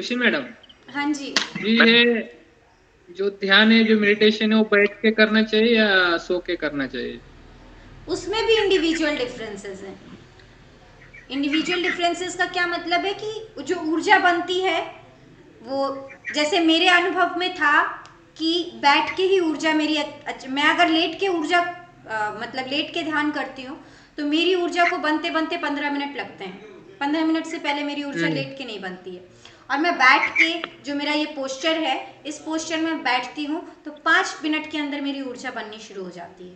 खुशी मैडम। हाँ जी। जी, ये जो ध्यान है, जो मेडिटेशन है, वो बैठ के करना चाहिए या सो के करना चाहिए? उसमें भी इंडिविजुअल डिफरेंसेस हैं। इंडिविजुअल डिफरेंसेस का क्या मतलब है कि जो ऊर्जा बनती है वो, जैसे मेरे अनुभव में था कि बैठ के ही ऊर्जा मेरी मैं अगर लेट के ऊर्जा मतलब लेट के ध्यान करती हूँ तो मेरी ऊर्जा को बनते बनते 15 मिनट लगते हैं। 15 मिनट से पहले मेरी ऊर्जा हम्म। लेट के नहीं बनती है। और मैं बैठ के, जो मेरा ये पोस्चर है, इस पोस्चर में बैठती हूँ तो 5 मिनट के अंदर मेरी ऊर्जा बननी शुरू हो जाती है।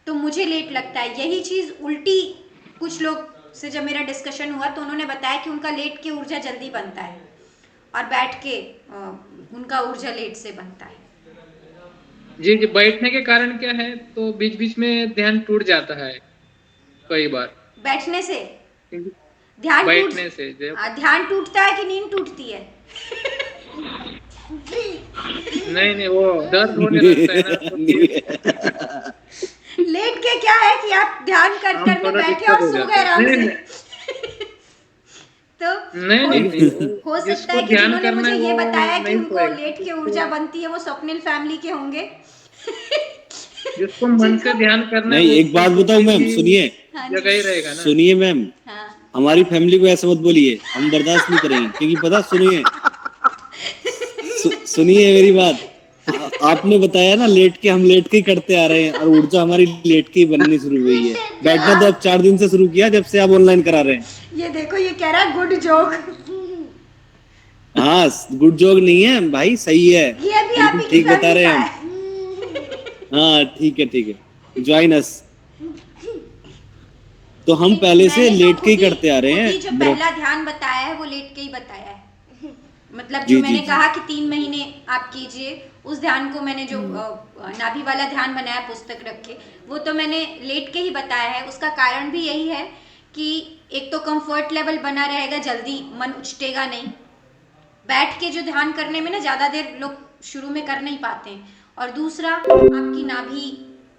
तो मुझे लेट लगता है। यही चीज़ उल्टी कुछ लोग से जब मेरा डिस्कशन हुआ तो उन्होंने बताया कि उनका लेट के ऊर्जा जल्दी बनता है और बैठ के उनका ऊर्जा लेट से बनता है। जी जी, बैठने के कारण क्या है, तो बीच बीच में ध्यान टूट जाता है कई बार। बैठने से क्योंकि ध्यान टूट बैठने से जब ध्यान टूटता है कि नींद टूटती है? नहीं नहीं, वो दर्द होने लगता है ना, तो फिर लेट के क्या है कि आप ध्यान काम करने थोड़ा बैठे दिक्कत और हो सो गए जाता है। आराम नहीं से। नहीं तो नहीं हो नहीं नहीं, वो हो सकता जिसको है कि ध्यान जिन्होंने करना मुझे है ये वो बताया कि नहीं उनको सोएगा। लेट के जिसको ऊर्जा बनती है वो स्वप्निल फैमिली के होंगे। जिसको मन से जिनको, ध्यान करना है नहीं, वो एक बात तो बताऊं किसी मैम, सुनिए। हाँ जी, जगह ही रहेगा ना। सुनिए मैम, हाँ। हमारी फैमिली को ऐसा मत बोलिए, हम बर्दाश्त नहीं करेंगे। क्योंकि पता, सुनिए, सुनिए मेरी बात। आपने बताया ना लेट के, हम लेट के ही करते आ रहे हैं और ऊर्जा हमारी लेट के ही बननी शुरू हुई है। बैठना तो अब 4 दिन से शुरू किया, जब से आप ऑनलाइन करा रहे हैं। ये देखो, ये कह रहा है गुड जोक। हाँ, गुड जॉब नहीं है भाई, सही है। ये भी आप बिल्कुल ही की ठीक बता फैमिली रहे का हैं हम। है। हाँ, ठीक है, ठीक है, ज्वाइन अस। तो हम लेकिन पहले से मैंने तो लेट के ही करते आ रहे खुद ही जो हैं ब्रो। पहला ध्यान बताया है वो लेट के ही बताया है। मतलब जो जी जी मैंने जी। कहा कि 3 महीने आप कीजिए, उस ध्यान को मैंने जो नाभि वाला ध्यान बनाया पुस्तक रख के, वो तो मैंने लेट के ही बताया है। उसका कारण भी यही है कि एक तो कंफर्ट लेवल बना रहेगा, जल्दी मन उछटेगा नहीं। बैठ के जो ध्यान करने में ना ज़्यादा देर लोग शुरू में कर नहीं पाते हैं। और दूसरा, आपकी नाभि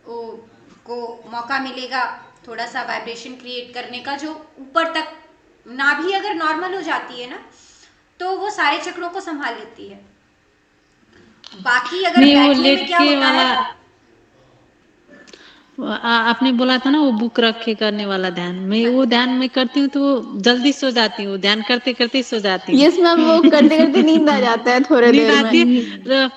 को मौका मिलेगा थोड़ा सा वाइब्रेशन क्रिएट करने का, जो ऊपर तक नाभि अगर नॉर्मल हो जाती है ना तो वो सारे चक्रों को संभाल लेती है। बाकी अगर नहीं, वो बैठने में लेट क्या के होता वाला है, आपने बोला था ना, वो बुक रख के करने वाला ध्यान, मैं वो ध्यान में करती हूँ तो वो जल्दी सो जाती हूँ, ध्यान करते करते ही सो जाती हूँ। यस मैम, वो करते करते नींद आ जाता है थोड़े नींद देर आती में। है।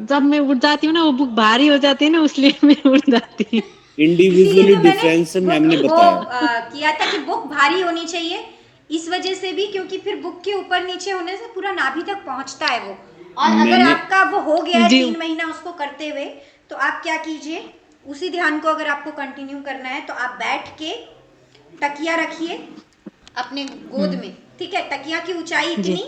जब मैं उठ जाती हूँ ना, वो बुक भारी हो जाती है ना, इसलिए मैं उठ जाती हूँ। इसीलिए इंडिविजुअली तो मैंने डिफरेंस मैम बुक ने वो बताया। किया था कि बुक भारी होनी चाहिए। इस वजह से भी क्योंकि फिर बुक के ऊपर नीचे होने से पूरा नाभि तक पहुंचता है वो। और अगर मैंने आपका वो हो गया है जी 3 महीना उसको करते हुए, तो आप क्या कीजिए, उसी ध्यान को अगर आपको कंटिन्यू करना है तो आप बैठ के तकिया रखिए अपने गोद में। ठीक है, तकिया की ऊंचाई जी इतनी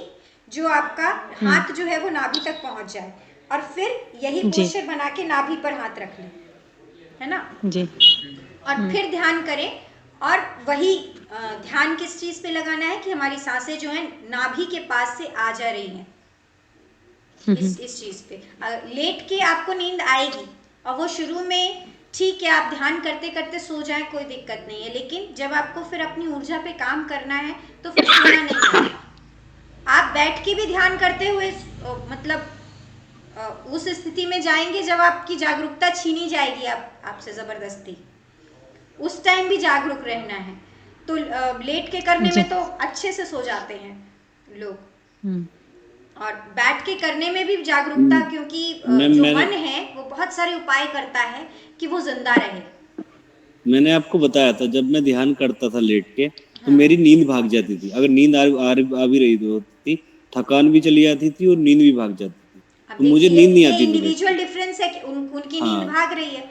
जो आपका हाथ जो है वो नाभि तक पहुंच जाए, और फिर यही जी पोस्चर बना के नाभि पर हाथ रख लें, है ना। जी। और फिर ध्यान करें। और वही ध्यान किस चीज पे लगाना है कि हमारी सांसें जो हैं नाभि के पास से आ जा रही हैं, इस चीज पे। लेट के आपको नींद आएगी और वो शुरू में ठीक है, आप ध्यान करते करते सो जाएं, कोई दिक्कत नहीं है। लेकिन जब आपको फिर अपनी ऊर्जा पे काम करना है तो फिर सोना नहीं है। आप बैठ के भी ध्यान करते हुए मतलब उस स्थिति में जाएंगे जब आपकी जागरूकता छीनी जाएगी आपसे जबरदस्ती। उस टाइम भी जागरूक रहना है। तो लेट के करने जी। में तो अच्छे से सो जाते हैं लोग, हम्म। और बैठ के करने में भी जागरूकता, क्योंकि मैम जो मैंने मन है वो बहुत सारे उपाय करता है कि वो जिंदा रहे। मैंने आपको बताया था, जब मैं ध्यान करता था लेट के, तो हाँ, मेरी नींद भाग जाती थी। अगर नींद आ भी रही होती, थकान भी चली जाती थी और नींद भी भाग जाती थी। अब तो मुझे देखिए नींद नहीं ये आती थी लेट इंडिविजुअल के। डिफरेंस है कि उनकी नींद हाँ भाग रही है,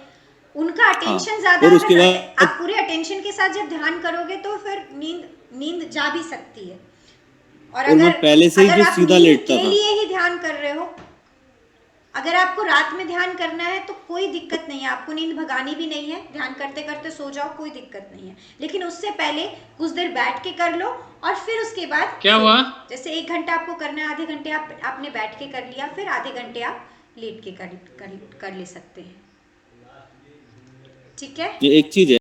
उनका हाँ। अटेंशन ज्यादा। और उसके अगर बाद आप पूरे अटेंशन के साथ जब ध्यान करोगे तो फिर नींद नींद जा भी सकती है। और और मैं अगर पहले से ही अगर जो आप सीधा नींद लेटता के था। लिए ही ध्यान कर रहे हो, अगर आपको रात में ध्यान करना है तो कोई दिक्कत नहीं है, आपको नींद भगानी भी नहीं है, ध्यान करते करते सो जाओ, कोई दिक्कत नहीं है। लेकिन उससे पहले कुछ देर बैठ के कर लो और फिर उसके बाद क्या सो हुआ? जाओ। जैसे 1 घंटा आपको करना है, आधे घंटे आपने बैठ के कर लिया, फिर आधे घंटे आप लेट के कर ले सकते हैं। ठीक है। जो एक चीज है